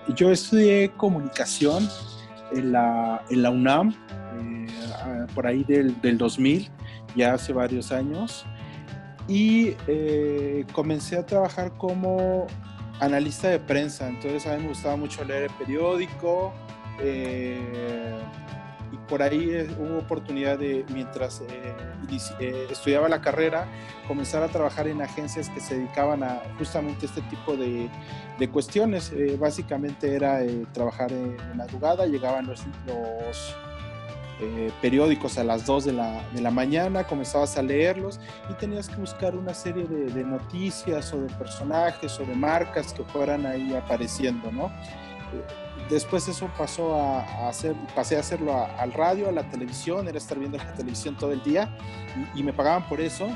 Yo estudié comunicación en la UNAM, por ahí del 2000, ya hace varios años, y comencé a trabajar como analista de prensa. Entonces a mí me gustaba mucho leer el periódico, y por ahí hubo oportunidad de, mientras estudiaba la carrera, comenzar a trabajar en agencias que se dedicaban a justamente este tipo de cuestiones. Básicamente era trabajar de madrugada, llegaban los periódicos a las 2 de la mañana, comenzabas a leerlos y tenías que buscar una serie de noticias o de personajes o de marcas que fueran ahí apareciendo, ¿no? Después eso pasé a hacerlo al radio, a la televisión, era estar viendo la televisión todo el día y me pagaban por eso,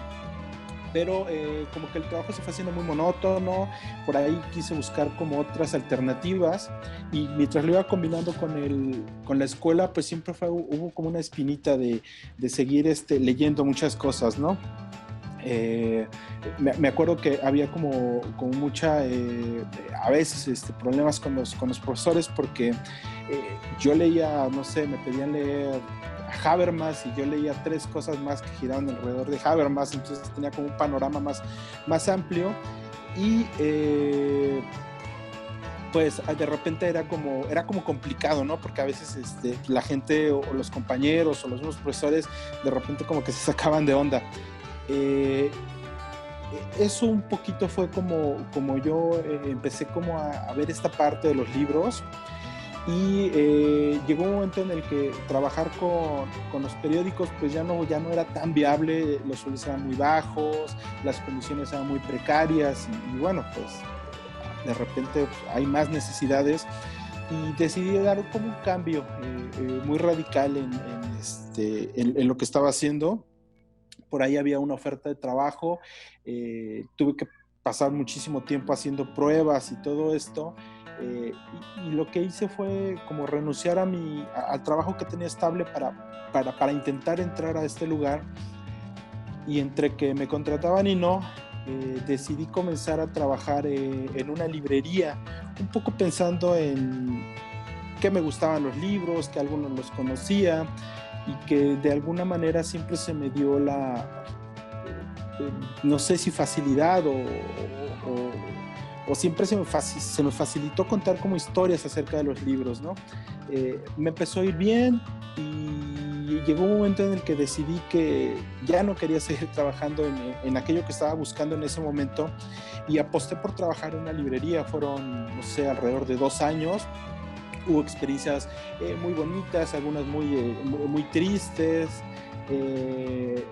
pero como que el trabajo se fue haciendo muy monótono. Por ahí quise buscar como otras alternativas, y mientras lo iba combinando con la escuela, pues siempre hubo como una espinita de seguir leyendo muchas cosas, ¿no? Eh, me acuerdo que había como mucha, a veces problemas con los profesores, porque yo leía, no sé, me pedían leer a Habermas y yo leía tres cosas más que giraban alrededor de Habermas, entonces tenía como un panorama más amplio. Y pues de repente era como complicado, ¿no? Porque a veces la gente o los compañeros o los mismos profesores de repente como que se sacaban de onda. Eh, Eso un poquito fue como yo empecé como a ver esta parte de los libros, y llegó un momento en el que trabajar con los periódicos pues ya no era tan viable. Los sueldos eran muy bajos, las condiciones eran muy precarias, y bueno, pues de repente pues, hay más necesidades, y decidí dar como un cambio muy radical en lo que estaba haciendo. Por ahí había una oferta de trabajo, tuve que pasar muchísimo tiempo haciendo pruebas y todo esto, y lo que hice fue como renunciar al trabajo que tenía estable para intentar entrar a este lugar. Y entre que me contrataban y no, decidí comenzar a trabajar en una librería, un poco pensando en que me gustaban los libros, que algunos los conocía, y que de alguna manera siempre se me dio no sé si facilidad o siempre se me facilitó contar como historias acerca de los libros, ¿no? Me empezó a ir bien, y llegó un momento en el que decidí que ya no quería seguir trabajando en aquello que estaba buscando en ese momento, y aposté por trabajar en una librería. Fueron, no sé, alrededor de 2 años. Hubo experiencias muy bonitas, algunas muy tristes, eh,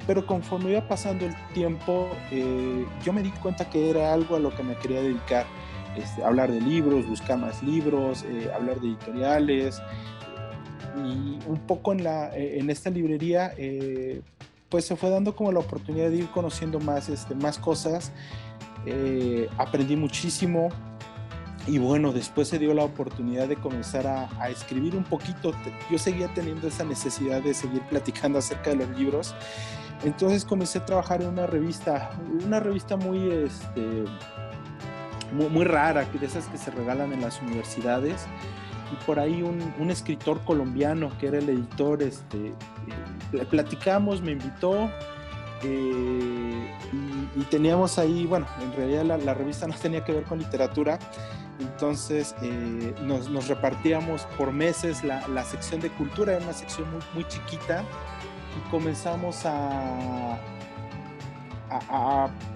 pero conforme iba pasando el tiempo, yo me di cuenta que era algo a lo que me quería dedicar. Hablar de libros, buscar más libros, hablar de editoriales, y un poco en esta librería, pues se fue dando como la oportunidad de ir conociendo más cosas. Aprendí muchísimo. Y bueno, después se dio la oportunidad de comenzar a escribir un poquito. Yo seguía teniendo esa necesidad de seguir platicando acerca de los libros. Entonces comencé a trabajar en una revista muy rara, de esas que se regalan en las universidades. Y por ahí un escritor colombiano que era el editor, platicamos, me invitó, y teníamos ahí, bueno, en realidad la revista no tenía que ver con literatura. Entonces nos repartíamos por meses la sección de cultura. Era una sección muy chiquita, y comenzamos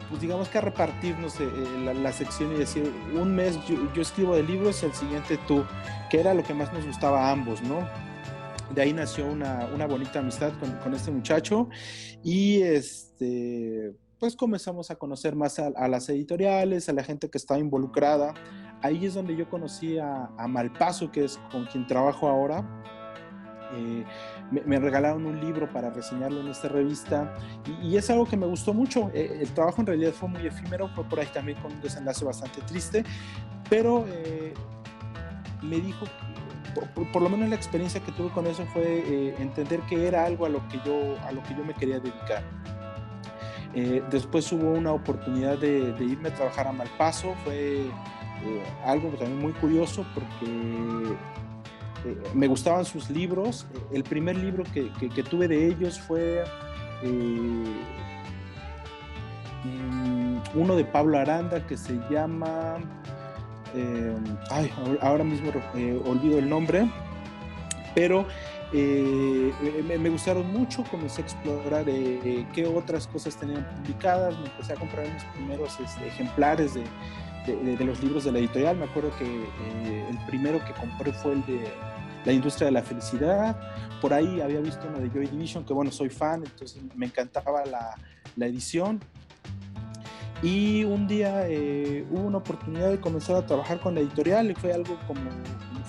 pues digamos que a repartirnos la sección, y decir, un mes yo escribo de libros y el siguiente tú, que era lo que más nos gustaba a ambos, ¿no? De ahí nació una bonita amistad con este muchacho, y pues comenzamos a conocer más a las editoriales, a la gente que estaba involucrada. Ahí es donde yo conocí a Malpaso, que es con quien trabajo ahora. Me regalaron un libro para reseñarlo en esta revista, y es algo que me gustó mucho. El trabajo en realidad fue muy efímero, fue por ahí también con un desenlace bastante triste, pero me dijo, por lo menos la experiencia que tuve con eso fue entender que era algo a lo que yo me quería dedicar. Después hubo una oportunidad de irme a trabajar a Malpaso. Fue algo también muy curioso porque me gustaban sus libros. El primer libro que tuve de ellos fue uno de Pablo Aranda que se llama ahora mismo olvido el nombre, pero me gustaron mucho. Comencé a explorar qué otras cosas tenían publicadas, me empecé a comprar mis primeros ejemplares de los libros de la editorial. Me acuerdo que el primero que compré fue el de La industria de la felicidad. Por ahí había visto uno de Joy Division, que bueno, soy fan, entonces me encantaba la edición. Y un día hubo una oportunidad de comenzar a trabajar con la editorial y fue algo como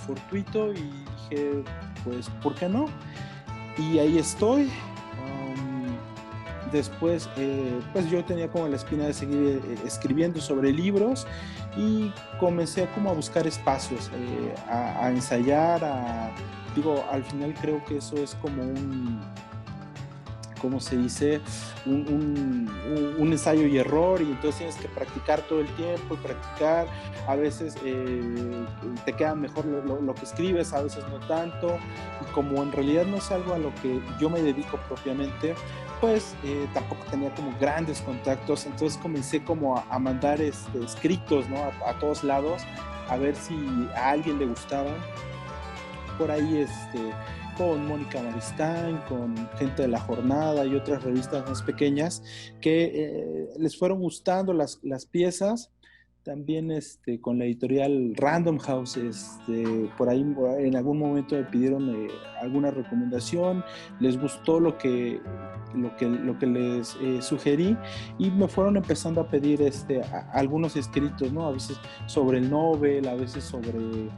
fortuito y dije, pues, ¿por qué no? Y ahí estoy. Después, pues yo tenía como la espina de seguir escribiendo sobre libros y comencé como a buscar espacios, a ensayar, digo, al final creo que eso es como ¿cómo se dice? Un ensayo y error, y entonces tienes que practicar todo el tiempo y practicar. A veces te queda mejor lo que escribes, a veces no tanto, y como en realidad no es algo a lo que yo me dedico propiamente, pues tampoco tenía como grandes contactos, entonces comencé como a mandar escritos, ¿no? a todos lados, a ver si a alguien le gustaban. Por ahí con Mónica Maristán, con gente de La Jornada y otras revistas más pequeñas que les fueron gustando las piezas. También con la editorial Random House, por ahí en algún momento me pidieron alguna recomendación, les gustó lo que les sugerí y me fueron empezando a pedir algunos escritos, ¿no? A veces sobre el Nobel, a veces sobre,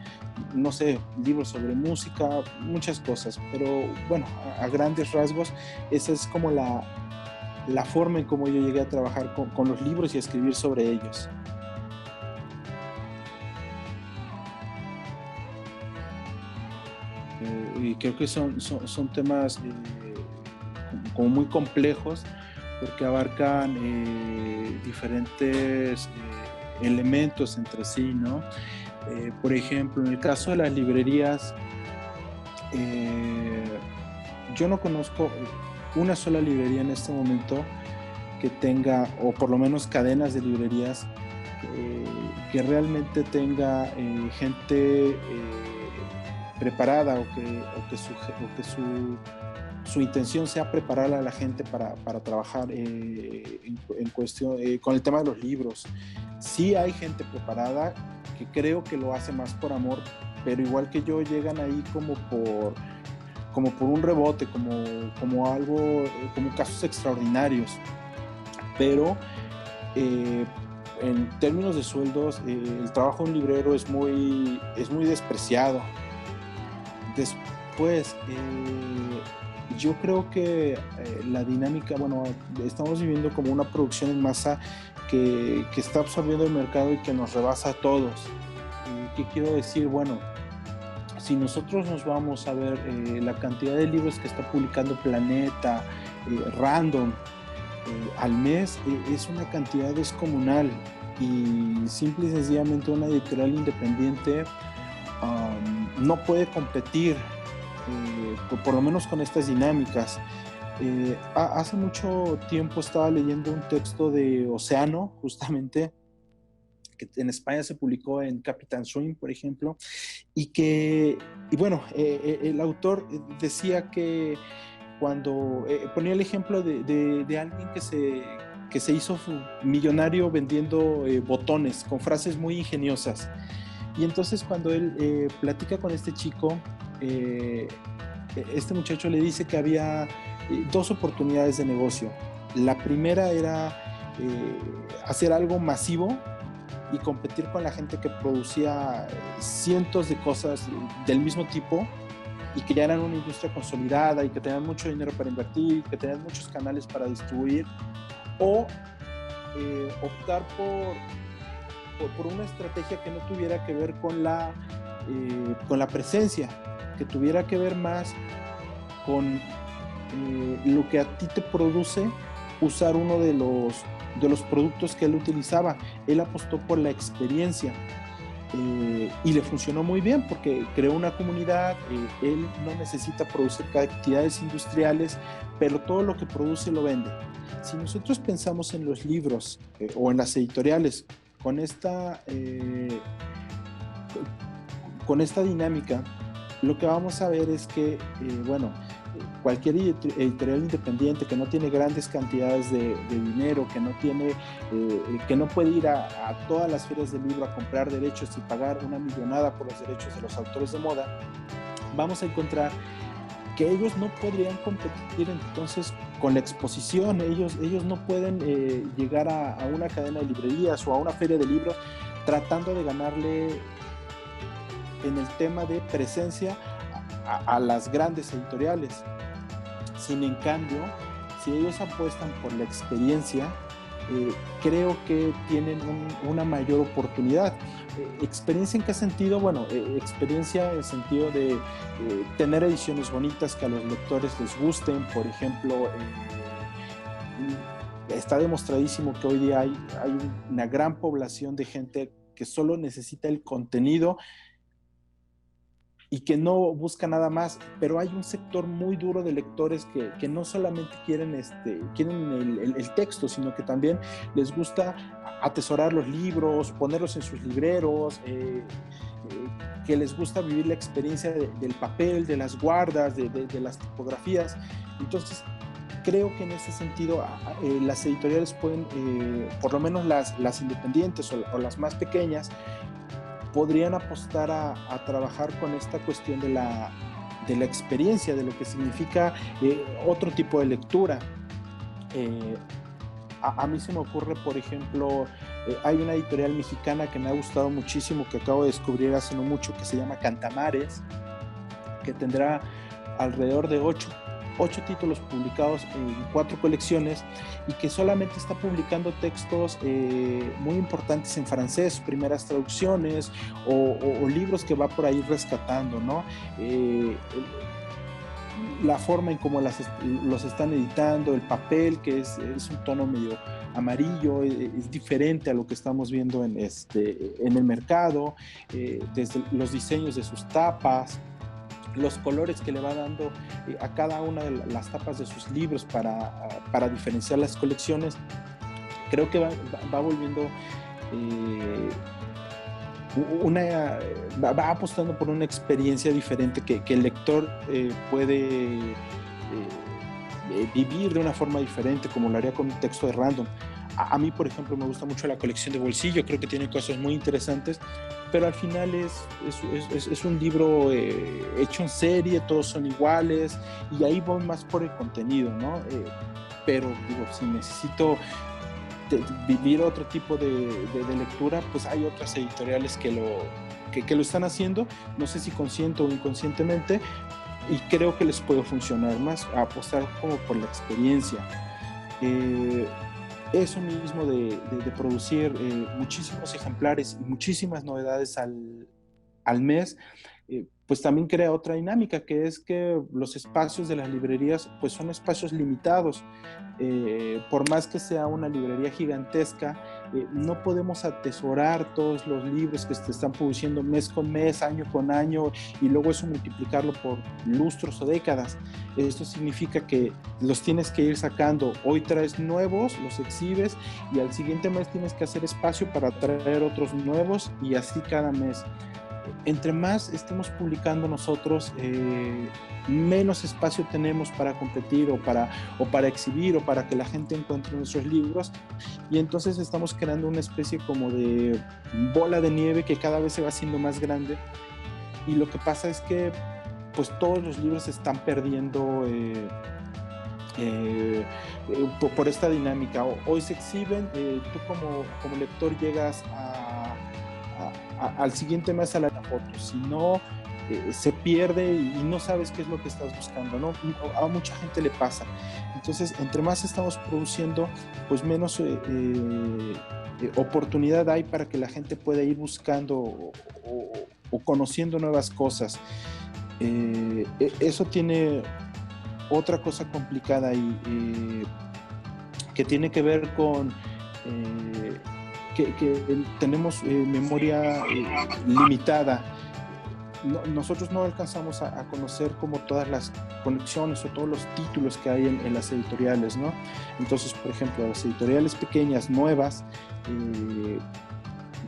no sé, libros sobre música, muchas cosas, pero bueno, a grandes rasgos esa es como la forma en cómo yo llegué a trabajar con los libros y a escribir sobre ellos. Y creo que son temas como muy complejos porque abarcan diferentes elementos entre sí, ¿no? Por ejemplo, en el caso de las librerías, yo no conozco una sola librería en este momento que tenga, o por lo menos cadenas de librerías, que realmente tenga gente preparada o que su intención sea preparar a la gente para trabajar en cuestión con el tema de los libros. Sí hay gente preparada que creo que lo hace más por amor, pero igual que yo llegan ahí como por un rebote, como algo, como casos extraordinarios, pero en términos de sueldos el trabajo de un librero es muy despreciado. Después, yo creo que la dinámica, bueno, estamos viviendo como una producción en masa que está absorbiendo el mercado y que nos rebasa a todos. ¿Qué quiero decir? Bueno, si nosotros nos vamos a ver la cantidad de libros que está publicando Planeta, Random, al mes, es una cantidad descomunal, y simple y sencillamente una editorial independiente no puede competir, por lo menos con estas dinámicas. Hace mucho tiempo estaba leyendo un texto de Océano, justamente, que en España se publicó en Capitán Swing, por ejemplo, y bueno, el autor decía que cuando ponía el ejemplo de alguien que se hizo millonario vendiendo botones con frases muy ingeniosas. Y entonces cuando él platica con este chico, este muchacho le dice que había dos oportunidades de negocio. La primera era hacer algo masivo y competir con la gente que producía cientos de cosas del mismo tipo y que ya eran una industria consolidada y que tenían mucho dinero para invertir, que tenían muchos canales para distribuir, o optar por una estrategia que no tuviera que ver con la presencia, que tuviera que ver más con lo que a ti te produce usar uno de los productos que él utilizaba. Él apostó por la experiencia. y le funcionó muy bien porque creó una comunidad. Él no necesita producir cantidades industriales, pero todo lo que produce lo vende. Si nosotros pensamos en los libros o en las editoriales con con esta dinámica, lo que vamos a ver es que, bueno, cualquier editorial independiente que no tiene grandes cantidades de dinero, que no puede ir a todas las ferias del libro a comprar derechos y pagar una millonada por los derechos de los autores de moda, vamos a encontrar que ellos no podrían competir entonces con la exposición. Ellos no pueden llegar a una cadena de librerías o a una feria de libros tratando de ganarle en el tema de presencia a las grandes editoriales. Sin en cambio, si ellos apuestan por la experiencia, creo que tienen una mayor oportunidad. ¿Experiencia en qué sentido? Bueno, experiencia en el sentido de tener ediciones bonitas que a los lectores les gusten. Por ejemplo, está demostradísimo que hoy día hay una gran población de gente que solo necesita el contenido y que no busca nada más, pero hay un sector muy duro de lectores que no solamente quieren el texto, sino que también les gusta atesorar los libros, ponerlos en sus libreros, que les gusta vivir la experiencia del papel, de las guardas, de las tipografías. Entonces, creo que en ese sentido las editoriales pueden, por lo menos las independientes o las más pequeñas, podrían apostar a trabajar con esta cuestión de la experiencia, de lo que significa otro tipo de lectura. A mí se me ocurre, por ejemplo, hay una editorial mexicana que me ha gustado muchísimo, que acabo de descubrir hace no mucho, que se llama Cantamares, que tendrá alrededor de 8 títulos publicados en 4 colecciones y que solamente está publicando textos muy importantes en francés, primeras traducciones o libros que va por ahí rescatando, ¿no? La forma en cómo los están editando, el papel, que es un tono medio amarillo, es diferente a lo que estamos viendo en el mercado, desde los diseños de sus tapas, los colores que le va dando a cada una de las tapas de sus libros para diferenciar las colecciones. Creo que va volviendo va apostando por una experiencia diferente que el lector puede vivir de una forma diferente, como lo haría con un texto de random. A mí, por ejemplo, me gusta mucho la colección de Bolsillo, creo que tiene cosas muy interesantes, pero al final es un libro hecho en serie, todos son iguales, y ahí voy más por el contenido, ¿no? Pero digo, si necesito vivir otro tipo de lectura, pues hay otras editoriales que lo están haciendo, no sé si consciente o inconscientemente, y creo que les puede funcionar más, a apostar como por la experiencia. Eso mismo de producir muchísimos ejemplares y muchísimas novedades al mes, pues también crea otra dinámica, que es que los espacios de las librerías pues son espacios limitados. Por más que sea una librería gigantesca, no podemos atesorar todos los libros que se están produciendo mes con mes, año con año, y luego eso multiplicarlo por lustros o décadas. Esto significa que los tienes que ir sacando. Hoy traes nuevos, los exhibes, y al siguiente mes tienes que hacer espacio para traer otros nuevos, y así cada mes. Entre más estemos publicando nosotros, menos espacio tenemos para competir o para exhibir o para que la gente encuentre nuestros libros, y entonces estamos creando una especie como de bola de nieve que cada vez se va haciendo más grande, y lo que pasa es que pues todos los libros se están perdiendo por esta dinámica. Hoy se exhiben, tú como lector llegas al siguiente mes a la foto, si no se pierde y no sabes qué es lo que estás buscando, ¿no? A mucha gente le pasa. Entonces, entre más estamos produciendo, pues menos oportunidad hay para que la gente pueda ir buscando o conociendo nuevas cosas. Eso tiene otra cosa complicada ahí, que tiene que ver con que tenemos memoria limitada. Nosotros no alcanzamos a conocer como todas las conexiones o todos los títulos que hay en las editoriales, ¿no? Entonces, por ejemplo, las editoriales pequeñas, nuevas,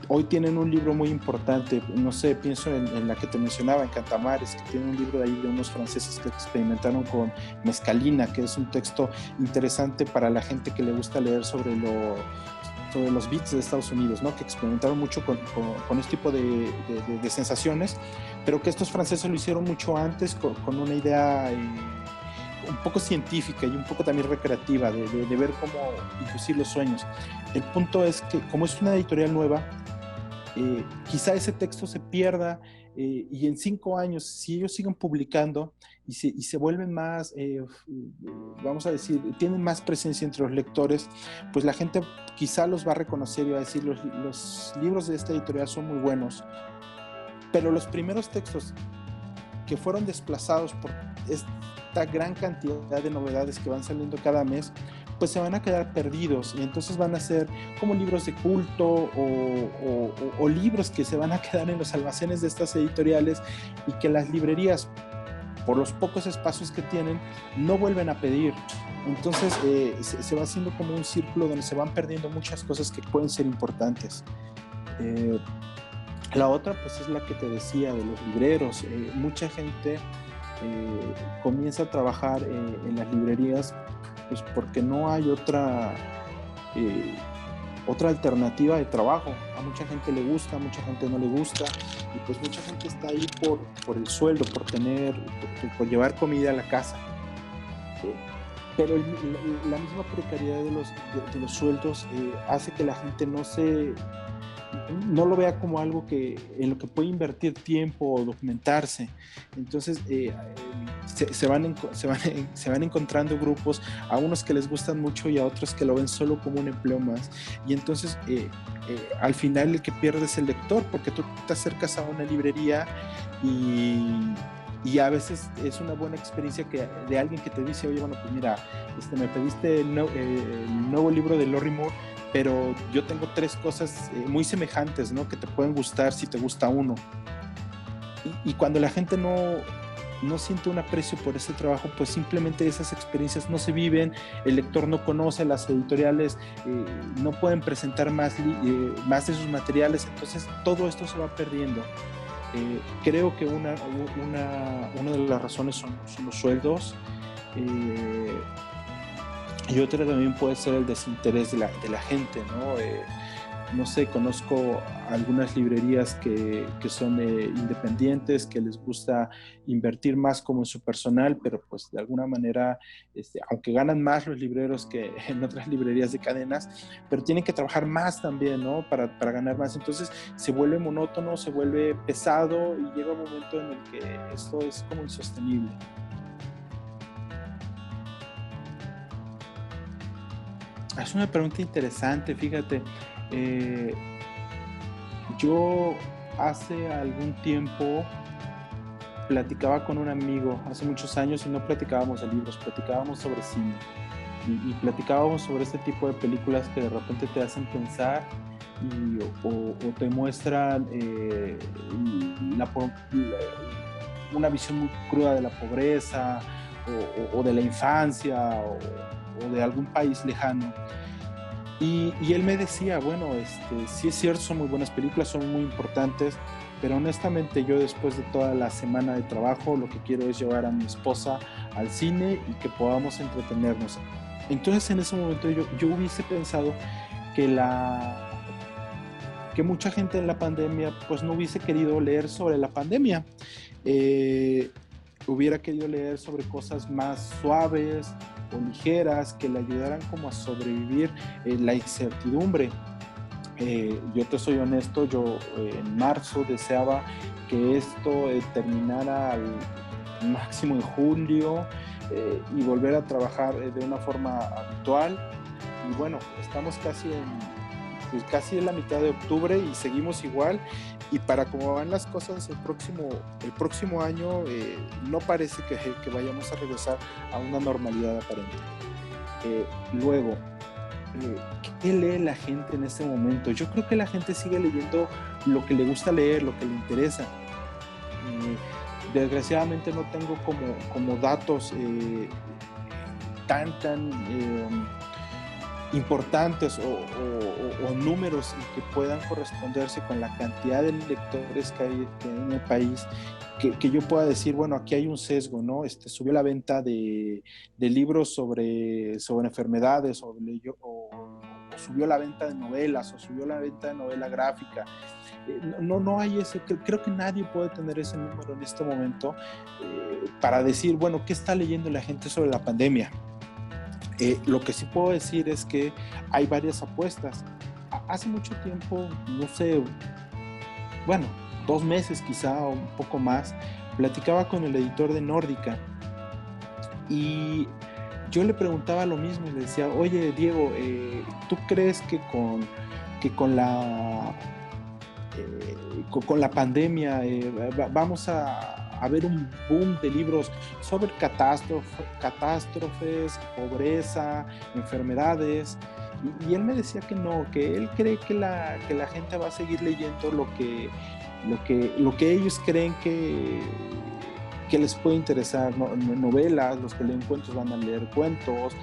hoy tienen un libro muy importante, no sé, pienso en la que te mencionaba, en Cantamares, que tiene un libro de ahí de unos franceses que experimentaron con mescalina, que es un texto interesante para la gente que le gusta leer sobre los beats de Estados Unidos, ¿no? Que experimentaron mucho con este tipo de sensaciones, pero que estos franceses lo hicieron mucho antes con una idea un poco científica y un poco también recreativa de ver cómo inducir los sueños. El punto es que como es una editorial nueva, quizá ese texto se pierda y en 5 años, si ellos siguen publicando y se vuelven más, vamos a decir, tienen más presencia entre los lectores, pues la gente quizá los va a reconocer y va a decir, los libros de esta editorial son muy buenos, pero los primeros textos que fueron desplazados por esta gran cantidad de novedades que van saliendo cada mes, pues se van a quedar perdidos y entonces van a ser como libros de culto o libros que se van a quedar en los almacenes de estas editoriales y que las librerías, por los pocos espacios que tienen, no vuelven a pedir. Entonces se va haciendo como un círculo donde se van perdiendo muchas cosas que pueden ser importantes. La otra pues es la que te decía de los libreros. Mucha gente comienza a trabajar en las librerías pues porque no hay otra alternativa de trabajo. A mucha gente le gusta, a mucha gente no le gusta y pues mucha gente está ahí por el sueldo, por llevar comida a la casa. Pero la misma precariedad de los sueldos hace que la gente no lo vea como algo en lo que puede invertir tiempo o documentarse. Entonces se van encontrando grupos, a unos que les gustan mucho y a otros que lo ven solo como un empleo más. Y entonces al final el que pierde es el lector, porque tú te acercas a una librería y a veces es una buena experiencia de alguien que te dice, oye, bueno, pues mira, me pediste el nuevo libro de Lorrie Moore, pero yo tengo 3 cosas muy semejantes, ¿no? Que te pueden gustar si te gusta uno. Y cuando la gente no siente un aprecio por ese trabajo, pues simplemente esas experiencias no se viven, el lector no conoce, las editoriales no pueden presentar más de sus materiales, entonces todo esto se va perdiendo. Creo que una de las razones son los sueldos. Y otra también puede ser el desinterés de la gente, ¿no? No sé, conozco algunas librerías que son independientes, que les gusta invertir más como en su personal, pero pues de alguna manera, aunque ganan más los libreros que en otras librerías de cadenas, pero tienen que trabajar más también, ¿no? Para ganar más. Entonces se vuelve monótono, se vuelve pesado y llega un momento en el que esto es como insostenible. Es una pregunta interesante, fíjate. Yo hace algún tiempo platicaba con un amigo, hace muchos años, y no platicábamos de libros, platicábamos sobre cine. Y platicábamos sobre este tipo de películas que de repente te hacen pensar o te muestran una visión muy cruda de la pobreza o de la infancia o de algún país lejano. Y él me decía, bueno, sí es cierto, son muy buenas películas, son muy importantes, pero honestamente yo después de toda la semana de trabajo lo que quiero es llevar a mi esposa al cine y que podamos entretenernos. Entonces en ese momento yo hubiese pensado que mucha gente en la pandemia pues no hubiese querido leer sobre la pandemia. Hubiera querido leer sobre cosas más suaves o ligeras que le ayudaran como a sobrevivir la incertidumbre. Yo te soy honesto, yo en marzo deseaba que esto terminara al máximo en julio y volver a trabajar de una forma habitual. Y bueno, estamos casi en la mitad de octubre y seguimos igual. Y para cómo van las cosas el próximo año no parece que vayamos a regresar a una normalidad aparente. Luego, ¿qué lee la gente en este momento? Yo creo que la gente sigue leyendo lo que le gusta leer, lo que le interesa. Desgraciadamente no tengo como datos tan importantes o números que puedan corresponderse con la cantidad de lectores que hay en el país, que yo pueda decir, bueno, aquí hay un sesgo, ¿no? Subió la venta de libros sobre enfermedades, o subió la venta de novelas, o subió la venta de novela gráfica. No hay ese, creo que nadie puede tener ese número en este momento para decir, bueno, ¿qué está leyendo la gente sobre la pandemia? Lo que sí puedo decir es que hay varias apuestas. Hace mucho tiempo, no sé, bueno, 2 meses quizá o un poco más, platicaba con el editor de Nórdica y yo le preguntaba lo mismo y le decía, oye Diego, ¿tú crees que con la pandemia vamos a ver un boom de libros sobre catástrofes, pobreza, enfermedades? Y él me decía que no, que él cree que la gente va a seguir leyendo lo que ellos creen que les puede interesar, novelas. Los que leen cuentos van a leer cuentos,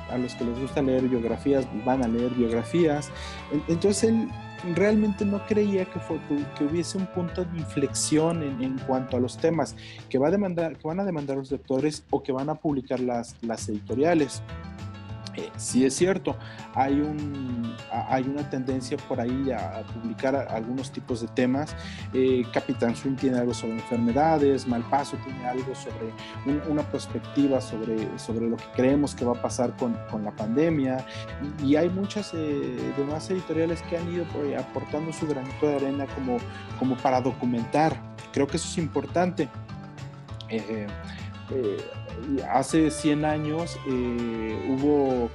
a los que les gusta leer biografías van a leer biografías. Entonces él realmente no creía que hubiese un punto de inflexión en cuanto a los temas que van a demandar los lectores o que van a publicar las editoriales. Sí es cierto, hay una tendencia por ahí a publicar algunos tipos de temas. Capitán Swing tiene algo sobre enfermedades, Malpaso tiene algo sobre una perspectiva sobre lo que creemos que va a pasar con la pandemia, y hay muchas demás editoriales que han ido aportando su granito de arena como para documentar. Creo que eso es importante. Hace 100 años hubo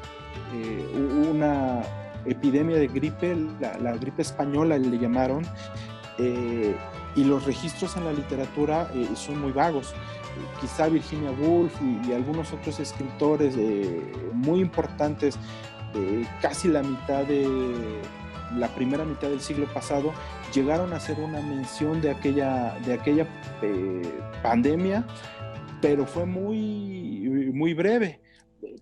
una epidemia de gripe, la gripe española le llamaron, y los registros en la literatura son muy vagos. Quizá Virginia Woolf y algunos otros escritores muy importantes, casi la primera mitad del siglo pasado, llegaron a hacer una mención de aquella pandemia, pero fue muy, muy breve.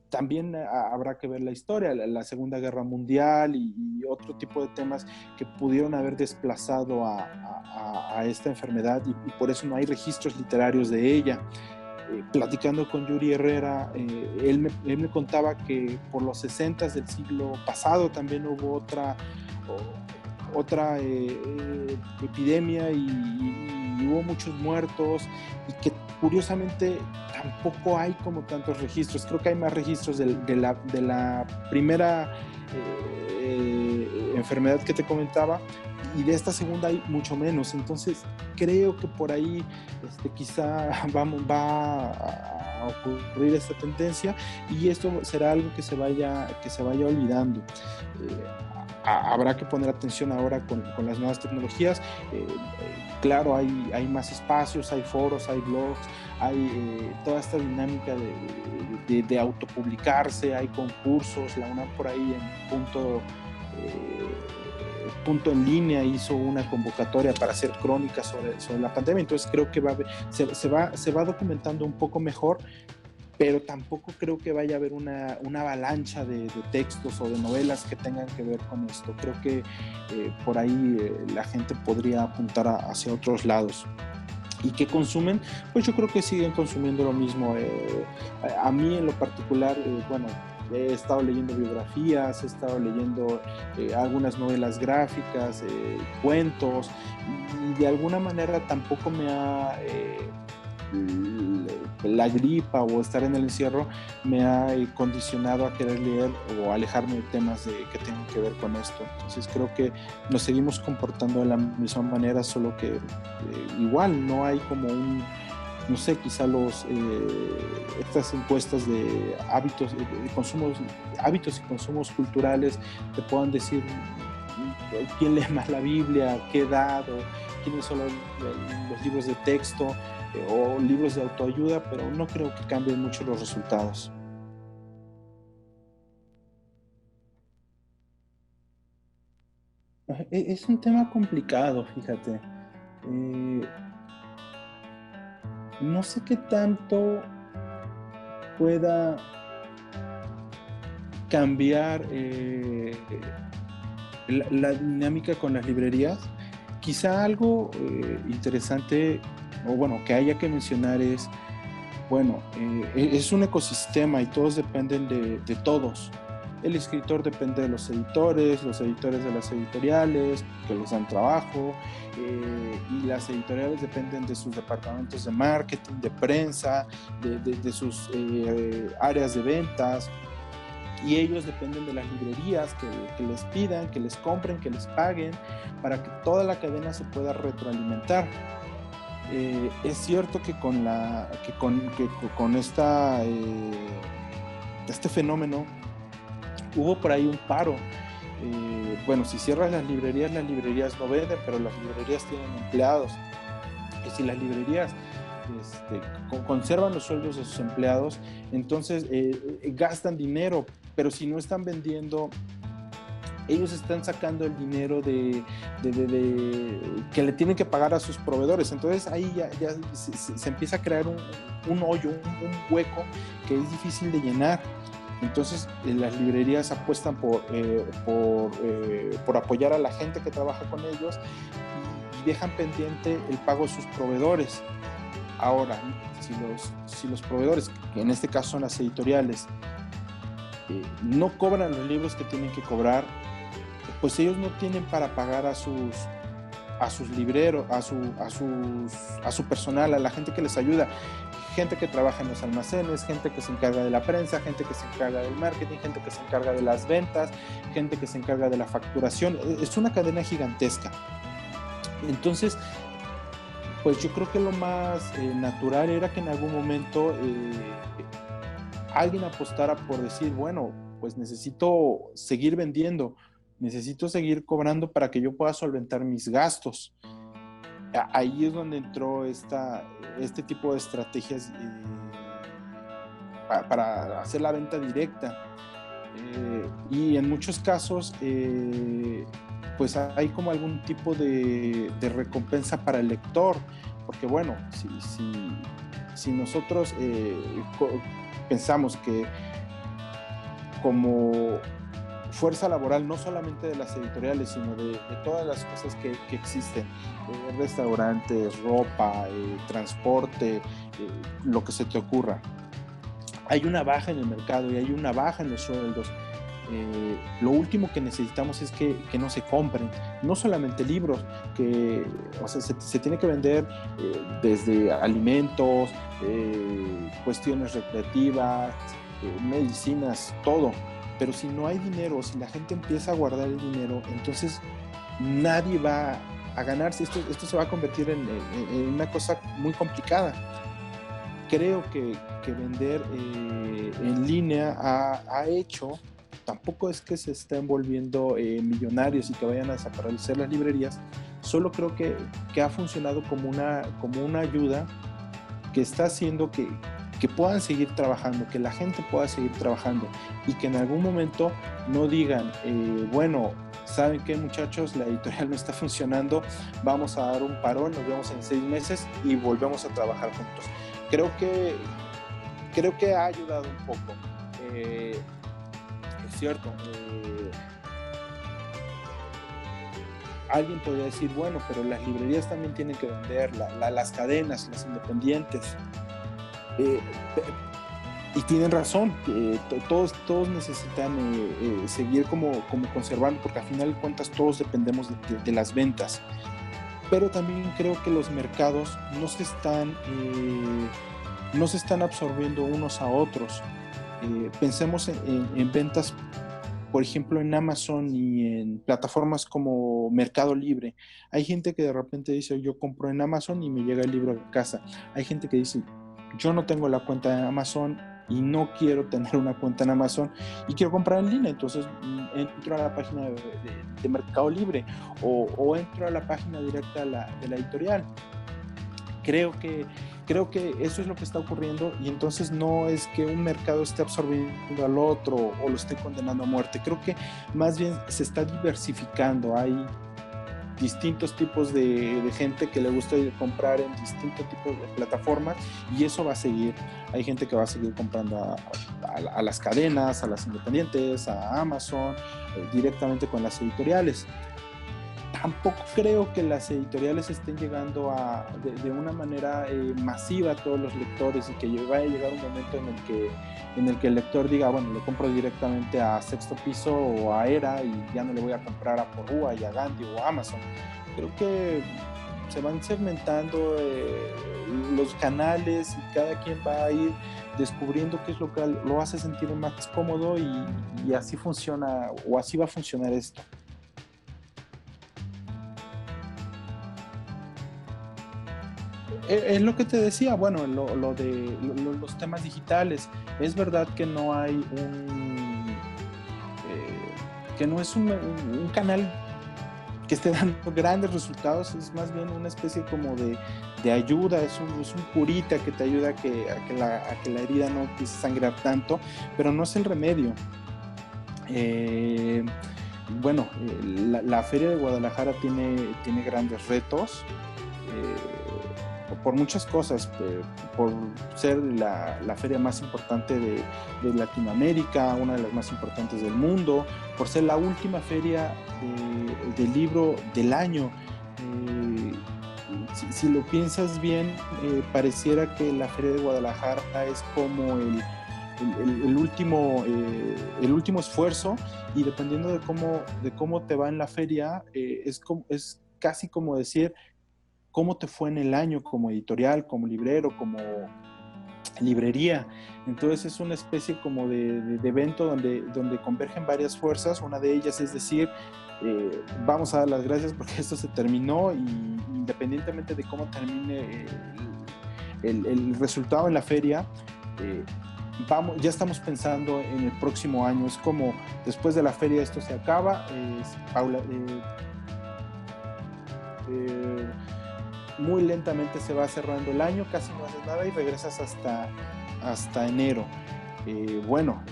También habrá que ver la historia, la Segunda Guerra Mundial y otro tipo de temas que pudieron haber desplazado a esta enfermedad, y por eso no hay registros literarios de ella. Platicando con Yuri Herrera, él me contaba que por los 60 del siglo pasado también hubo otra epidemia y hubo muchos muertos, y que curiosamente tampoco hay como tantos registros. Creo que hay más registros de la primera enfermedad que te comentaba, y de esta segunda hay mucho menos. Entonces creo que por ahí quizá va a ocurrir esta tendencia, y esto será algo que se vaya olvidando. Habrá que poner atención ahora con las nuevas tecnologías. Claro, hay más espacios, hay foros, hay blogs, hay toda esta dinámica de autopublicarse, hay concursos. La UNAM por ahí en punto en línea hizo una convocatoria para hacer crónicas sobre la pandemia. Entonces creo que se va documentando un poco mejor, pero tampoco creo que vaya a haber una avalancha de textos o de novelas que tengan que ver con esto. Creo que por ahí la gente podría apuntar hacia otros lados. ¿Y qué consumen? Pues yo creo que siguen consumiendo lo mismo. A mí en lo particular, bueno, he estado leyendo biografías, he estado leyendo algunas novelas gráficas, cuentos, y de alguna manera tampoco me ha... la gripa o estar en el encierro me ha condicionado a querer leer o alejarme de temas que tengan que ver con esto. Entonces creo que nos seguimos comportando de la misma manera, solo que igual no hay como no sé, quizá estas encuestas de hábitos y consumos culturales te puedan decir quién lee más la Biblia, qué edad, o quiénes son los libros de texto o libros de autoayuda, pero no creo que cambien mucho los resultados. Es un tema complicado, fíjate. No sé qué tanto pueda cambiar la dinámica con las librerías. Quizá algo interesante, o bueno, que haya que mencionar es, bueno, es un ecosistema y todos dependen de todos. El escritor depende de los editores de las editoriales que les dan trabajo, y las editoriales dependen de sus departamentos de marketing, de prensa, de sus áreas de ventas, y ellos dependen de las librerías que les pidan, que les compren, que les paguen, para que toda la cadena se pueda retroalimentar. Es cierto que con este fenómeno hubo por ahí un paro. Bueno, si cierras las librerías no venden, pero las librerías tienen empleados. Y si las librerías conservan los sueldos de sus empleados, entonces gastan dinero, pero si no están vendiendo, ellos están sacando el dinero que le tienen que pagar a sus proveedores. Entonces ahí ya se empieza a crear un hoyo, un hueco que es difícil de llenar. Entonces las librerías apuestan por apoyar a la gente que trabaja con ellos, y dejan pendiente el pago de sus proveedores. Ahora, si los proveedores, que en este caso son las editoriales, no cobran los libros que tienen que cobrar, pues ellos no tienen para pagar a sus libreros, a su personal, a la gente que les ayuda, gente que trabaja en los almacenes, gente que se encarga de la prensa, gente que se encarga del marketing, gente que se encarga de las ventas, gente que se encarga de la facturación. Es una cadena gigantesca. Entonces, pues yo creo que lo más natural era que en algún momento alguien apostara por decir, bueno, pues necesito seguir vendiendo, necesito seguir cobrando para que yo pueda solventar mis gastos. Ahí es donde entró este tipo de estrategias para hacer la venta directa. Y en muchos casos, pues hay como algún tipo de recompensa para el lector, porque bueno, si nosotros pensamos que como fuerza laboral, no solamente de las editoriales, sino de todas las cosas que existen, restaurantes, ropa, transporte, lo que se te ocurra, hay una baja en el mercado y hay una baja en los sueldos. Lo último que necesitamos es que no se compren, no solamente libros, o sea, se tiene que vender desde alimentos, cuestiones recreativas, medicinas, todo. Pero si no hay dinero, si la gente empieza a guardar el dinero, entonces nadie va a ganarse. Esto se va a convertir en una cosa muy complicada. Creo que vender en línea ha hecho, tampoco es que se estén volviendo millonarios y que vayan a desaparecer las librerías, solo creo que ha funcionado como una ayuda que está haciendo que puedan seguir trabajando, que la gente pueda seguir trabajando, y que en algún momento no digan, bueno, ¿saben qué, muchachos? La editorial no está funcionando, vamos a dar un parón, nos vemos en 6 meses y volvemos a trabajar juntos. Creo que ha ayudado un poco. Es cierto, alguien podría decir, bueno, pero las librerías también tienen que vender, las cadenas, las independientes. Y tienen razón, todos necesitan seguir como conservando, porque al final de cuentas todos dependemos de las ventas. Pero también creo que los mercados no se están absorbiendo unos a otros. Pensemos en ventas, por ejemplo, en Amazon y en plataformas como Mercado Libre. Hay gente que de repente dice, yo compro en Amazon y me llega el libro a casa. Hay gente que dice, yo no tengo la cuenta de Amazon y no quiero tener una cuenta en Amazon y quiero comprar en línea, entonces entro a la página de Mercado Libre o entro a la página directa de la editorial. Creo que creo que eso es lo que está ocurriendo, y entonces no es que un mercado esté absorbiendo al otro o lo esté condenando a muerte. Creo que más bien se está diversificando. Hay distintos tipos de gente que le gusta comprar en distintos tipos de plataformas, y eso va a seguir. Hay gente que va a seguir comprando a las cadenas, a las independientes, a Amazon, directamente con las editoriales. Tampoco creo que las editoriales estén llegando de una manera masiva a todos los lectores, y que vaya a llegar un momento en el que el lector diga, bueno, le compro directamente a Sexto Piso o a Era y ya no le voy a comprar a Porrúa y a Gandhi o a Amazon. Creo que se van segmentando los canales, y cada quien va a ir descubriendo qué es lo que lo hace sentir más cómodo, y así funciona, o así va a funcionar esto. Es lo que te decía, bueno, los temas digitales. Es verdad que no hay que no es un canal que esté dando grandes resultados, es más bien una especie como de ayuda, es un curita que te ayuda a que la herida no empiece a sangrar tanto, pero no es el remedio. Bueno, la Feria de Guadalajara tiene grandes retos. Por muchas cosas, por ser la feria más importante de Latinoamérica, una de las más importantes del mundo, por ser la última feria del libro del año. Si lo piensas bien, pareciera que la Feria de Guadalajara es como el último esfuerzo, y dependiendo de cómo te va en la feria, es casi como decir cómo te fue en el año como editorial, como librero, como librería. Entonces es una especie como de evento donde convergen varias fuerzas. Una de ellas es decir, vamos a dar las gracias porque esto se terminó, y independientemente de cómo termine el resultado en la feria, ya estamos pensando en el próximo año. Es como después de la feria esto se acaba, muy lentamente se va cerrando el año, casi no haces nada y regresas hasta enero. Bueno,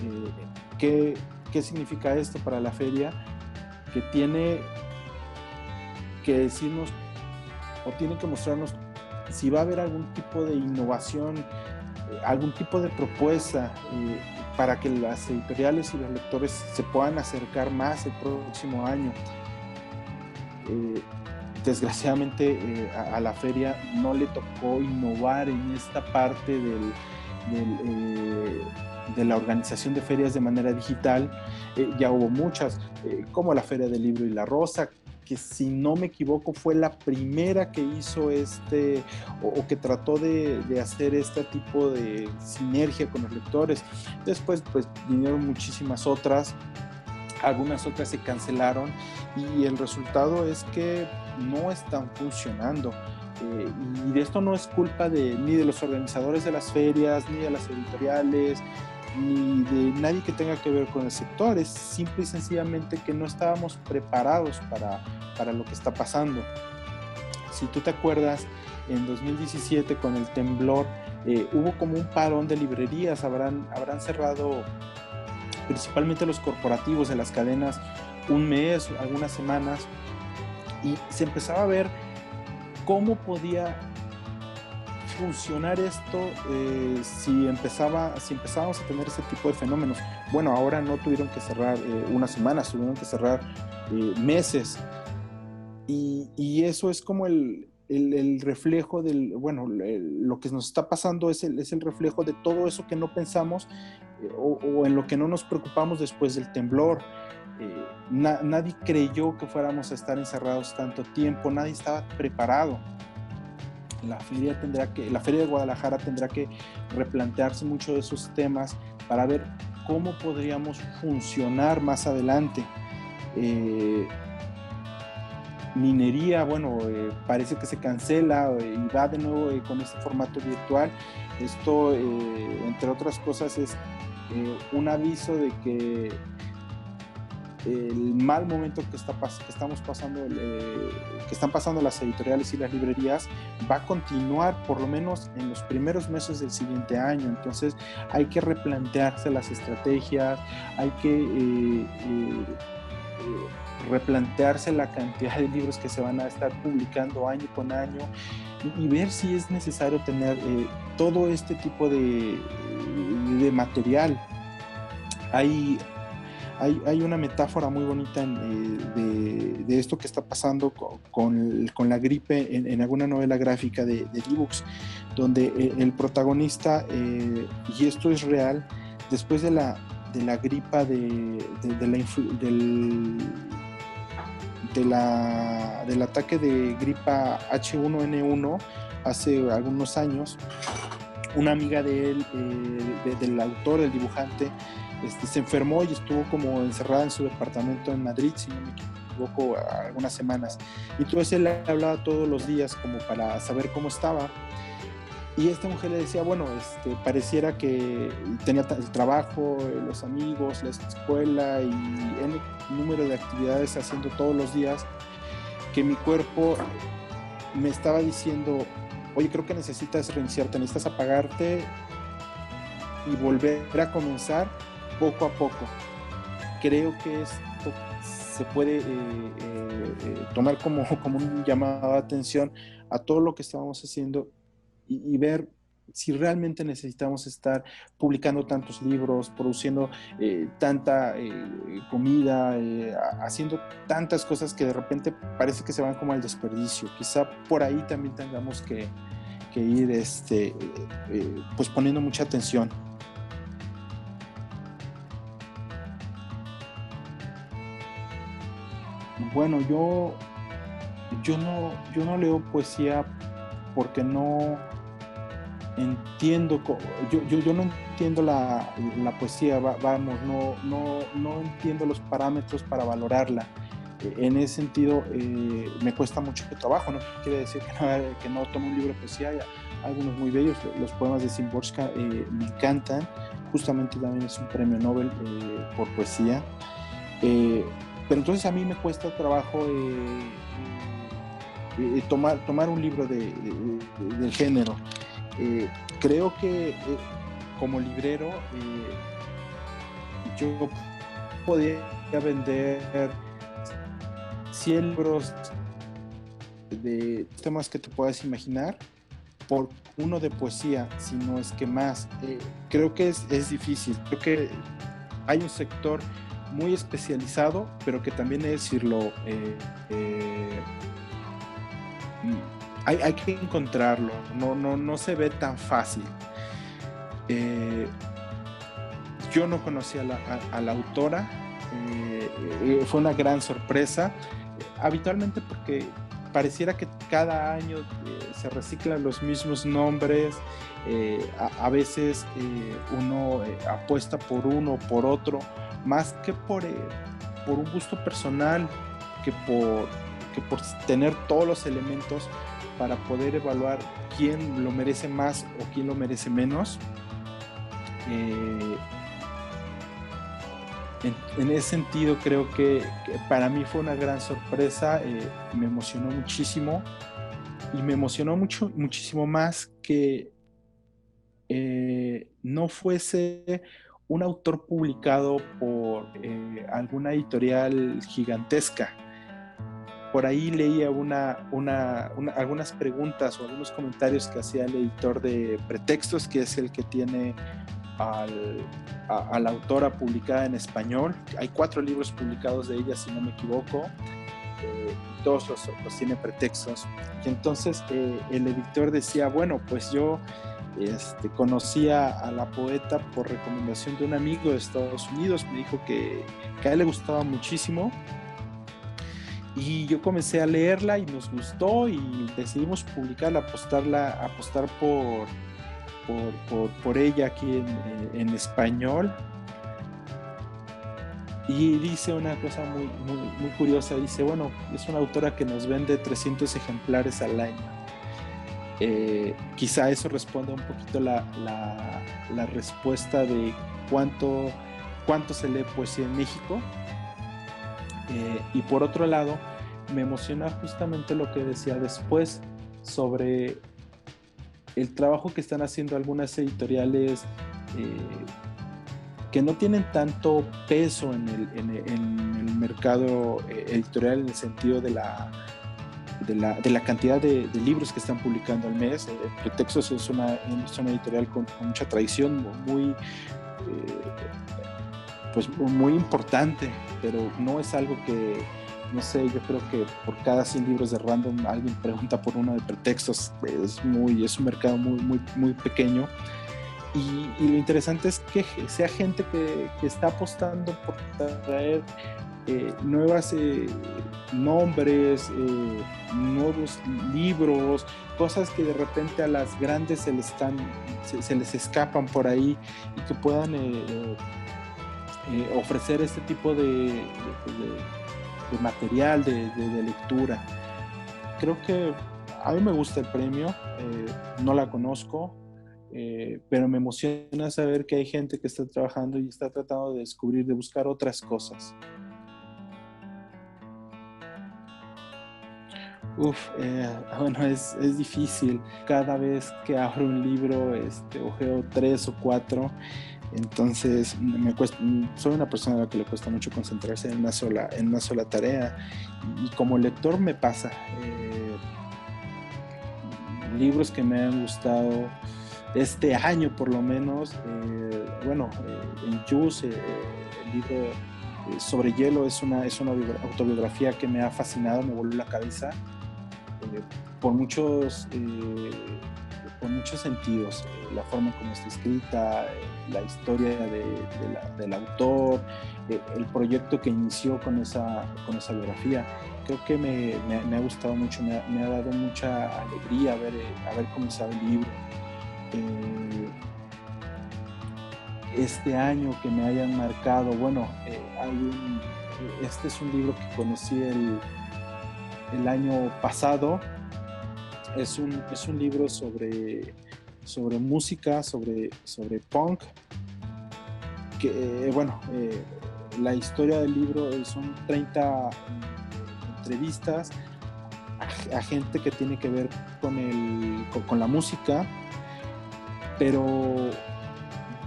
¿qué significa esto para la feria? Que tiene que decirnos, o tiene que mostrarnos si va a haber algún tipo de innovación, algún tipo de propuesta, para que las editoriales y los lectores se puedan acercar más el próximo año. Desgraciadamente a la feria no le tocó innovar en esta parte de la organización de ferias de manera digital. Ya hubo muchas, como la Feria del Libro y la Rosa, que si no me equivoco fue la primera que hizo o que trató de hacer este tipo de sinergia con los lectores. Después pues vinieron muchísimas otras, algunas otras se cancelaron, y el resultado es que no están funcionando. Y de esto no es culpa ni de los organizadores de las ferias, ni de las editoriales, ni de nadie que tenga que ver con el sector. Es simple y sencillamente que no estábamos preparados para lo que está pasando. Si tú te acuerdas, en 2017 con el temblor hubo como un parón de librerías. Habrán cerrado principalmente los corporativos de las cadenas un mes, algunas semanas, y se empezaba a ver cómo podía funcionar esto si empezábamos a tener ese tipo de fenómenos. Bueno, ahora no tuvieron que cerrar unas semanas, tuvieron que cerrar meses, y eso es como el reflejo lo que nos está pasando es el reflejo de todo eso que no pensamos, o en lo que no nos preocupamos después del temblor. Nadie creyó que fuéramos a estar encerrados tanto tiempo, nadie estaba preparado. La feria de Guadalajara tendrá que replantearse mucho de esos temas para ver cómo podríamos funcionar más adelante. Minería, bueno, parece que se cancela y va de nuevo con este formato virtual. Esto, entre otras cosas, es un aviso de que el mal momento que estamos pasando, que están pasando las editoriales y las librerías, va a continuar por lo menos en los primeros meses del siguiente año. Entonces hay que replantearse las estrategias, hay que replantearse la cantidad de libros que se van a estar publicando año con año y ver si es necesario tener todo este tipo de material. Hay una metáfora muy bonita de esto que está pasando con la gripe en alguna novela gráfica de D-Books, donde el protagonista, y esto es real, después de la gripa del ataque de gripa H1N1 hace algunos años, una amiga de él, del autor, el dibujante, se enfermó y estuvo como encerrada en su departamento en Madrid, si no me equivoco, algunas semanas. Y entonces él le hablaba todos los días como para saber cómo estaba. Y esta mujer le decía, bueno, pareciera que tenía el trabajo, los amigos, la escuela y N número de actividades haciendo todos los días, que mi cuerpo me estaba diciendo, oye, creo que necesitas reiniciarte, necesitas apagarte y volver a comenzar poco a poco. Creo que esto se puede tomar como un llamado de atención a todo lo que estábamos haciendo y ver si realmente necesitamos estar publicando tantos libros, produciendo tanta comida, haciendo tantas cosas que de repente parece que se van como al desperdicio. Quizá por ahí también tengamos que ir pues poniendo mucha atención. Bueno, yo no leo poesía porque no entiendo, yo no entiendo la poesía, vamos, no entiendo los parámetros para valorarla. En ese sentido me cuesta mucho trabajo, no quiere decir que no tomo un libro de poesía, hay algunos muy bellos, los poemas de Szymborska me encantan, justamente también es un premio Nobel por poesía, pero entonces a mí me cuesta trabajo tomar un libro del género. Creo que como librero yo podría vender 100 libros de temas que te puedas imaginar por uno de poesía, si no es que más. Creo que es difícil, creo que hay un sector muy especializado, pero que también es decirlo, hay que encontrarlo, no se ve tan fácil. Yo no conocía a la autora, fue una gran sorpresa, habitualmente porque pareciera que cada año se reciclan los mismos nombres, a veces uno apuesta por uno o por otro, más que por un gusto personal, que por tener todos los elementos para poder evaluar quién lo merece más o quién lo merece menos. En ese sentido creo que para mí fue una gran sorpresa, me emocionó muchísimo y me emocionó muchísimo más que no fuese un autor publicado por alguna editorial gigantesca. Por ahí leía algunas preguntas o algunos comentarios que hacía el editor de Pretextos, que es el que tiene a la autora publicada en español. Hay 4 libros publicados de ella, si no me equivoco. Todos los tiene Pretextos. Y entonces el editor decía, bueno, pues yo conocía a la poeta por recomendación de un amigo de Estados Unidos, me dijo que a él le gustaba muchísimo. Y yo comencé a leerla y nos gustó y decidimos publicarla, apostar por ella aquí en español. Y dice una cosa muy, muy, muy curiosa, dice, bueno, es una autora que nos vende 300 ejemplares al año. Quizá eso responda un poquito la respuesta de cuánto se lee poesía en México. Y por otro lado, me emociona justamente lo que decía después sobre el trabajo que están haciendo algunas editoriales que no tienen tanto peso en el mercado editorial, en el sentido de la cantidad de libros que están publicando al mes. Pretextos es una editorial con mucha tradición, pues muy importante, pero no es algo que, no sé, yo creo que por cada 100 libros de Random alguien pregunta por uno de Pretextos. Es un mercado muy pequeño. Y lo interesante es que sea gente que está apostando por traer nuevas nombres, nuevos libros, cosas que de repente a las grandes se les escapan por ahí, y que puedan ofrecer este tipo de material, de lectura. Creo que a mí me gusta el premio, no la conozco, pero me emociona saber que hay gente que está trabajando y está tratando de descubrir, de buscar otras cosas. Bueno, es difícil. Cada vez que abro un libro, ojeo 3 o 4. Entonces soy una persona a la que le cuesta mucho concentrarse en una sola tarea, y como lector me pasa. Libros que me han gustado este año por lo menos, en Juice, el libro sobre hielo es una autobiografía que me ha fascinado, me volvió la cabeza por muchos sentidos. La forma en cómo está escrita, la historia del autor, el proyecto que inició con esa biografía. Creo que me ha gustado mucho, me ha dado mucha alegría haber comenzado el libro. Este año que me hayan marcado, este es un libro que conocí el año pasado. Es un libro sobre música, sobre punk, que la historia del libro son 30 entrevistas a gente que tiene que ver con la música, pero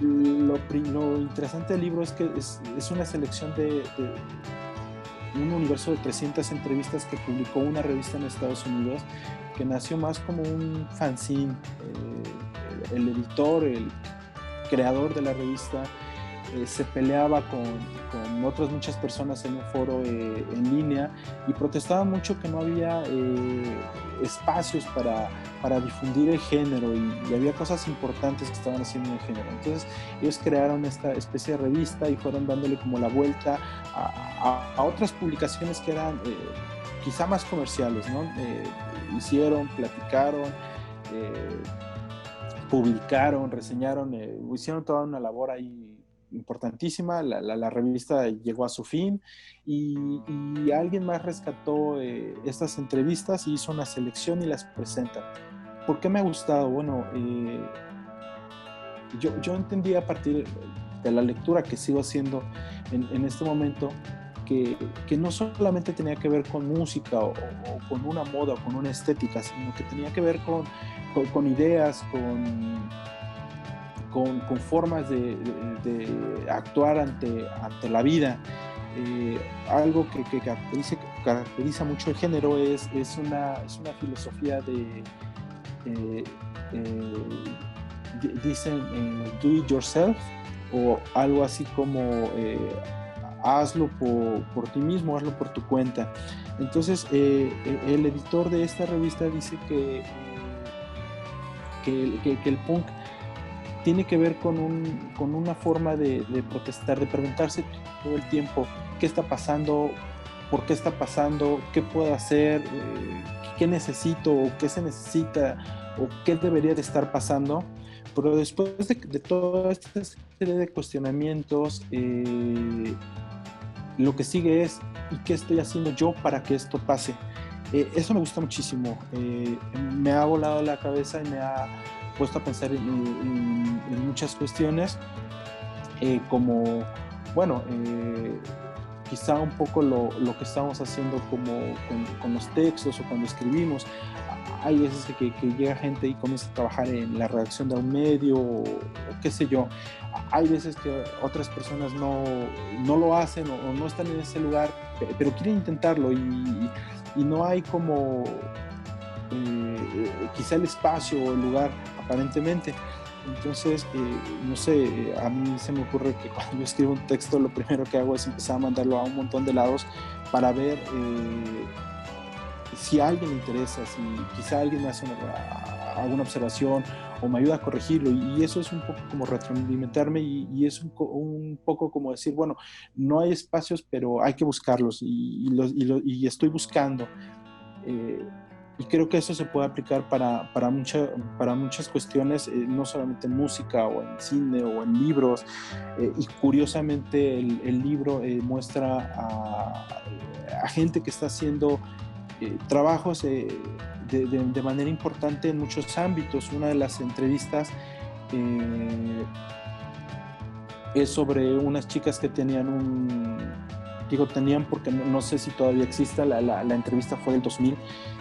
lo interesante del libro es que es una selección de un universo de 300 entrevistas que publicó una revista en Estados Unidos, que nació más como un fanzine. El editor, el creador de la revista, se peleaba con otras muchas personas en un foro en línea, y protestaba mucho que no había espacios para difundir el género, y había cosas importantes que estaban haciendo en el género. Entonces ellos crearon esta especie de revista y fueron dándole como la vuelta a otras publicaciones que eran quizá más comerciales, ¿no? Hicieron, platicaron, publicaron, reseñaron, hicieron toda una labor ahí importantísima. La revista llegó a su fin, y alguien más rescató estas entrevistas y hizo una selección y las presenta. ¿Por qué me ha gustado? Bueno, yo entendí a partir de la lectura que sigo haciendo en este momento, que no solamente tenía que ver con música o con una moda o con una estética, sino que tenía que ver con ideas, con formas de actuar ante la vida. Algo que caracteriza mucho el género es una filosofía dicen do it yourself, o algo así como hazlo por ti mismo, hazlo por tu cuenta. Entonces el editor de esta revista dice que el punk tiene que ver con una forma de protestar, de preguntarse todo el tiempo qué está pasando, por qué está pasando, qué puedo hacer, qué necesito o qué se necesita o qué debería de estar pasando. Pero después de toda esta serie de cuestionamientos, lo que sigue es ¿y qué estoy haciendo yo para que esto pase? Eso me gusta muchísimo. Me ha volado la cabeza y me ha puesto a pensar en muchas cuestiones, como quizá un poco lo que estamos haciendo como con los textos o cuando escribimos. Hay veces que llega gente y comienza a trabajar en la redacción de un medio o qué sé yo. Hay veces que otras personas no lo hacen o no están en ese lugar, pero quieren intentarlo y no hay como quizá el espacio o el lugar aparentemente. Entonces, no sé, a mí se me ocurre que cuando yo escribo un texto lo primero que hago es empezar a mandarlo a un montón de lados para ver si a alguien le interesa, si quizá alguien me hace alguna observación o me ayuda a corregirlo, y eso es un poco como retroalimentarme y es un poco como decir, bueno, no hay espacios, pero hay que buscarlos y estoy buscando. Eh, y creo que eso se puede aplicar para muchas cuestiones, no solamente en música o en cine o en libros. Y curiosamente el libro muestra a gente que está haciendo trabajos de manera importante en muchos ámbitos. Una de las entrevistas es sobre unas chicas que tenían porque no sé si todavía exista, la entrevista fue del 2000,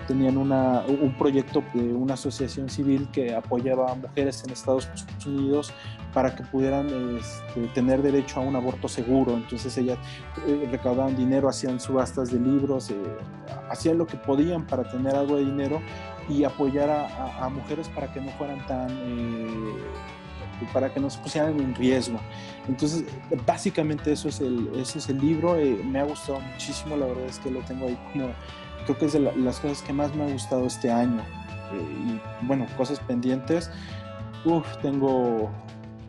tenían un proyecto de una asociación civil que apoyaba a mujeres en Estados Unidos para que pudieran tener derecho a un aborto seguro. Entonces ellas recaudaban dinero, hacían subastas de libros, hacían lo que podían para tener algo de dinero y apoyar a mujeres para que no fueran para que no se pusieran en riesgo. Entonces, básicamente eso es el libro. Me ha gustado muchísimo, la verdad es que lo tengo ahí como, creo que es de las cosas que más me ha gustado este año. Y bueno, cosas pendientes. Tengo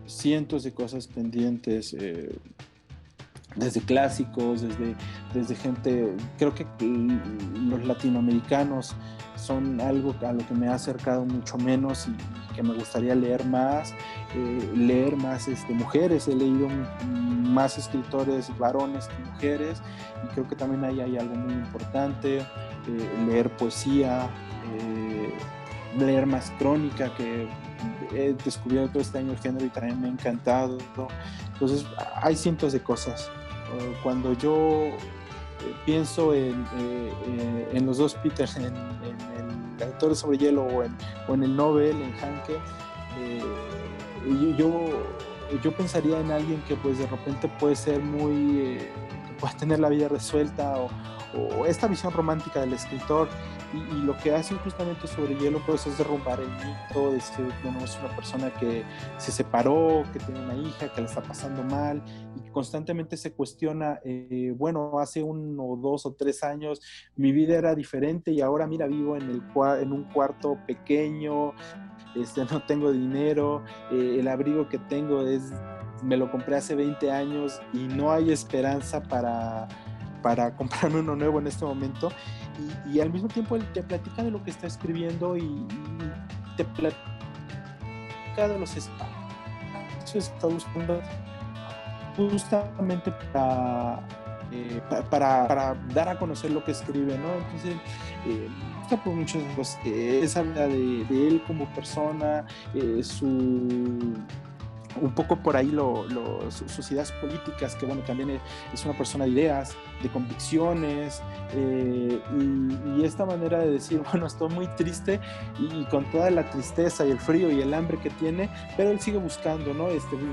cientos de cosas pendientes, desde clásicos, desde gente, creo que los latinoamericanos son algo a lo que me ha acercado mucho menos y que me gustaría leer más mujeres. He leído más escritores varones que mujeres y creo que también ahí hay algo muy importante. Leer poesía, leer más crónica, que he descubierto este año el género y también me ha encantado. Entonces hay cientos de cosas. Cuando yo pienso en los dos Peters, en el autor sobre hielo o en el Nobel, en Hanke, yo pensaría en alguien que pues de repente puede ser que puede tener la vida resuelta o esta visión romántica del escritor y lo que hace justamente sobre hielo pues es derrumbar el mito, decir, bueno, es una persona que se separó, que tiene una hija, que la está pasando mal y que constantemente se cuestiona, bueno, hace 1 o 2 o 3 años mi vida era diferente y ahora mira, vivo en un cuarto pequeño, no tengo dinero, el abrigo que tengo me lo compré hace 20 años y no hay esperanza para comprarme uno nuevo en este momento, y al mismo tiempo él te platica de lo que está escribiendo y te platica de los espacios que está buscando justamente para dar a conocer lo que escribe, ¿no? Entonces gusta por muchas cosas, esa vida de él como persona, un poco por ahí sus ideas políticas, que bueno, también es una persona de ideas, de convicciones, y esta manera de decir, bueno, estoy muy triste y con toda la tristeza y el frío y el hambre que tiene, pero él sigue buscando, ¿no?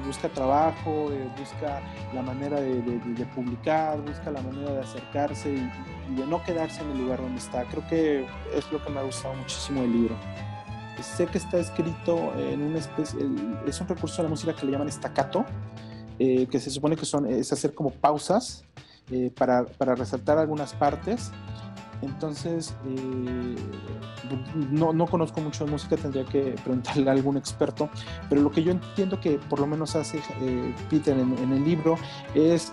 Busca trabajo, busca la manera de publicar, busca la manera de acercarse y de no quedarse en el lugar donde está. Creo que es lo que me ha gustado muchísimo del libro. Sé que está escrito en una especie, es un recurso de la música que le llaman staccato, que se supone que es hacer como pausas para resaltar algunas partes. Entonces, no conozco mucho de música, tendría que preguntarle a algún experto, pero lo que yo entiendo que por lo menos hace Peter en el libro es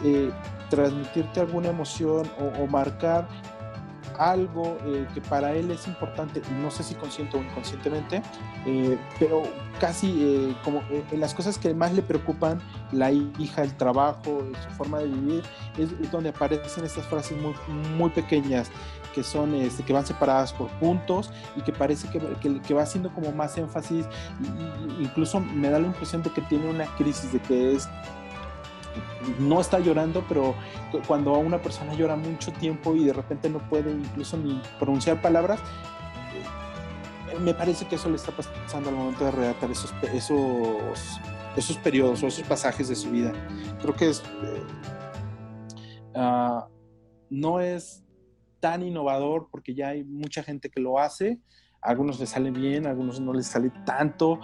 transmitirte alguna emoción o marcar algo que para él es importante, no sé si consciente o inconscientemente, pero casi como en las cosas que más le preocupan, la hija, el trabajo, su forma de vivir, es donde aparecen estas frases muy, muy pequeñas que son que van separadas por puntos y que parece que va haciendo como más énfasis, y incluso me da la impresión de que tiene una crisis, de que es no está llorando, pero cuando una persona llora mucho tiempo y de repente no puede incluso ni pronunciar palabras, me parece que eso le está pasando al momento de redactar esos periodos o esos pasajes de su vida. Creo que no es tan innovador porque ya hay mucha gente que lo hace, a algunos les sale bien, a algunos no les sale tanto,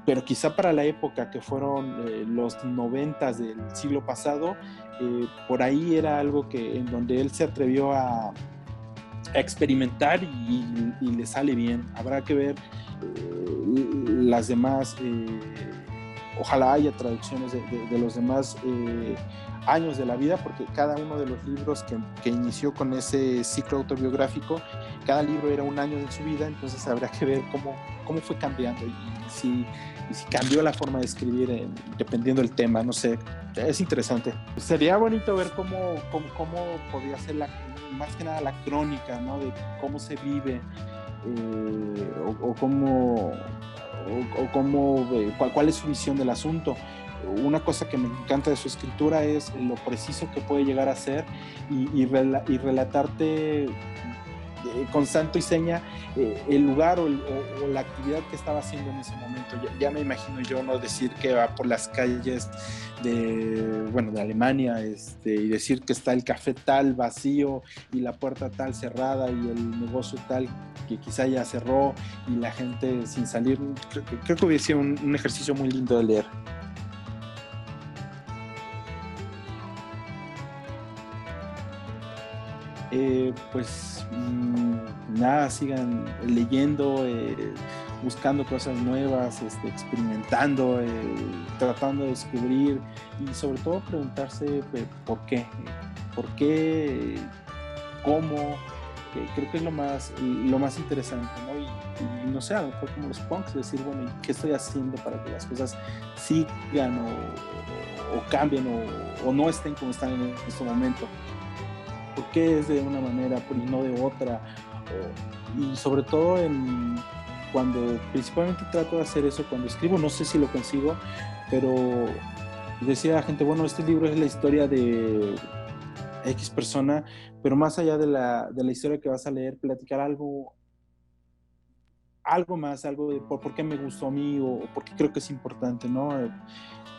pero quizá para la época que fueron los 90 del siglo pasado, por ahí era algo en donde él se atrevió a experimentar y le sale bien. Habrá que ver las demás, ojalá haya traducciones de los demás años de la vida, porque cada uno de los libros que inició con ese ciclo autobiográfico, cada libro era un año de su vida, entonces habrá que ver cómo fue cambiando y si cambió la forma de escribir dependiendo del tema, no sé, es interesante. Sería bonito ver cómo podría ser más que nada la crónica, ¿no? De cómo se vive cuál es su visión del asunto. Una cosa que me encanta de su escritura es lo preciso que puede llegar a ser y relatarte con santo y seña el lugar o la actividad que estaba haciendo en ese momento. Ya me imagino yo no decir que va por las calles de Alemania y decir que está el café tal vacío y la puerta tal cerrada y el negocio tal que quizá ya cerró y la gente sin salir. Creo que hubiese sido un ejercicio muy lindo de leer. Pues nada, sigan leyendo, buscando cosas nuevas, experimentando, tratando de descubrir y sobre todo preguntarse por qué, cómo. Creo que es lo más interesante, ¿no? Y no sé, a lo mejor como los punks, decir, bueno, ¿qué estoy haciendo para que las cosas sigan o cambien o no estén como están en este momento? ¿Por qué es de una manera y no de otra? Y sobre todo cuando principalmente trato de hacer eso cuando escribo, no sé si lo consigo, pero decía la gente, bueno, este libro es la historia de X persona, pero más allá de la historia que vas a leer, platicar algo más, algo de por qué me gustó a mí o por qué creo que es importante, ¿no?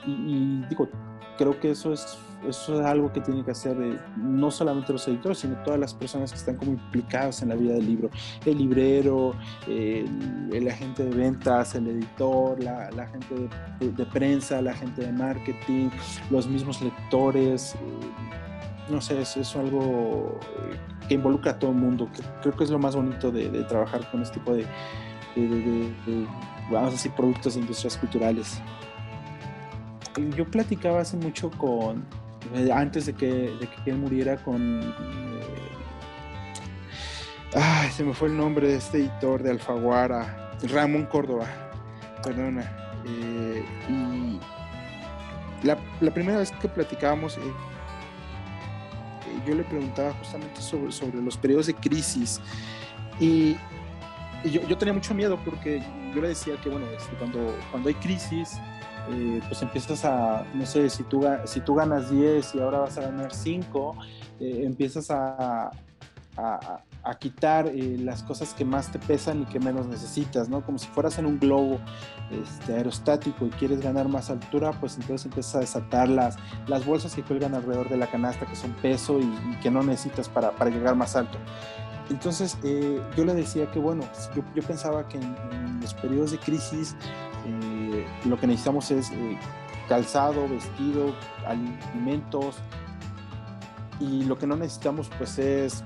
Y digo, creo que eso es algo que tiene que hacer no solamente los editores, sino todas las personas que están como implicadas en la vida del libro. El librero, el agente de ventas, el editor, la gente de prensa, la gente de marketing, los mismos lectores. No sé, es algo que involucra a todo el mundo. Creo que es lo más bonito de trabajar con este tipo de vamos a decir, productos de industrias culturales. Yo platicaba hace mucho antes de que él muriera se me fue el nombre de este editor de Alfaguara, Ramón Córdoba, perdona. Y la primera vez que platicábamos, yo le preguntaba justamente sobre los periodos de crisis y yo tenía mucho miedo porque yo le decía que bueno, cuando hay crisis, pues empiezas no sé, si tú ganas 10 y ahora vas a ganar 5, empiezas a quitar las cosas que más te pesan y que menos necesitas, ¿no? Como si fueras en un globo aerostático y quieres ganar más altura, pues entonces empiezas a desatar las bolsas que cuelgan alrededor de la canasta, que son peso y que no necesitas para llegar más alto. Entonces yo le decía que bueno, yo pensaba que en los periodos de crisis lo que necesitamos es calzado, vestido, alimentos, y lo que no necesitamos pues es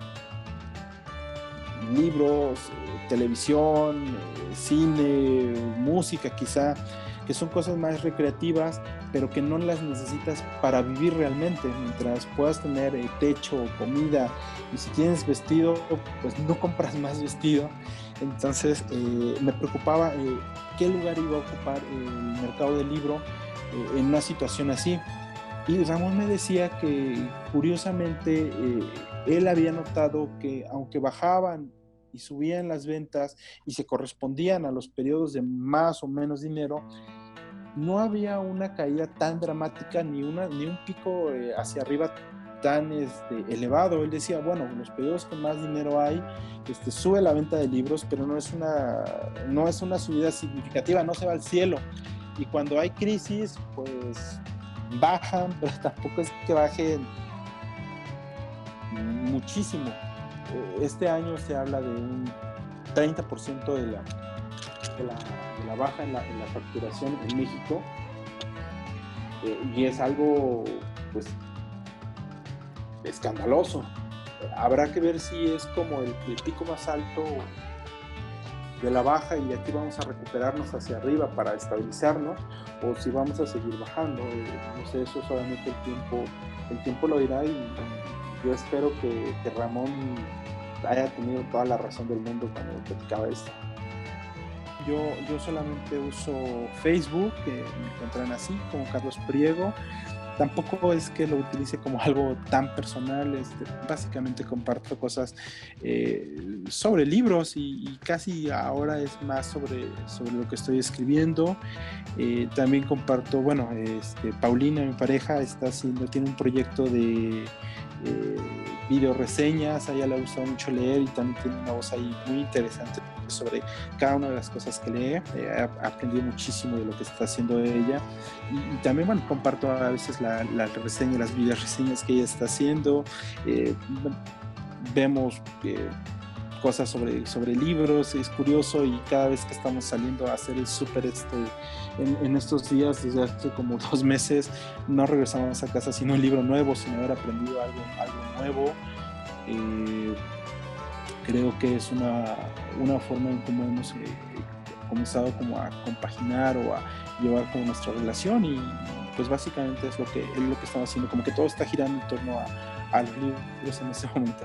libros, televisión, cine, música quizá, que son cosas más recreativas, pero que no las necesitas para vivir realmente. Mientras puedas tener techo, comida, y si tienes vestido, pues no compras más vestido. Entonces me preocupaba qué lugar iba a ocupar el mercado del libro en una situación así. Y Ramón me decía que curiosamente él había notado que aunque bajaban y subían las ventas y se correspondían a los periodos de más o menos dinero, no había una caída tan dramática ni un pico hacia arriba tan elevado. Él decía, bueno, los periodos con más dinero hay, sube la venta de libros, pero no es una subida significativa, no se va al cielo. Y cuando hay crisis, pues bajan, pero tampoco es que bajen muchísimo. Este año se habla de un 30% de la baja en la facturación en México, y es algo pues escandaloso. Habrá que ver si es como el pico más alto de la baja y aquí vamos a recuperarnos hacia arriba para estabilizarnos, o si vamos a seguir bajando. No sé, eso solamente el tiempo lo dirá, y yo espero que Ramón haya tenido toda la razón del mundo cuando platicaba esto. Yo solamente uso Facebook, me encuentran así, como Carlos Priego. Tampoco es que lo utilice como algo tan personal, básicamente comparto cosas sobre libros y casi ahora es más sobre lo que estoy escribiendo. También comparto, bueno, Paulina, mi pareja, tiene un proyecto de video reseñas, a ella le gusta mucho leer y también tiene una voz ahí muy interesante sobre cada una de las cosas que lee. Aprendí muchísimo de lo que está haciendo ella, y también, bueno, comparto a veces las video reseñas que ella está haciendo. Vemos cosas sobre libros, es curioso, y cada vez que estamos saliendo a hacer el súper en estos días, desde hace como 2 meses, no regresamos a casa sin un libro nuevo, sin haber aprendido algo nuevo. Creo que es una forma en cómo hemos comenzado como a compaginar o a llevar como nuestra relación, y pues básicamente es lo que estamos haciendo, como que todo está girando en torno a los libros en ese momento.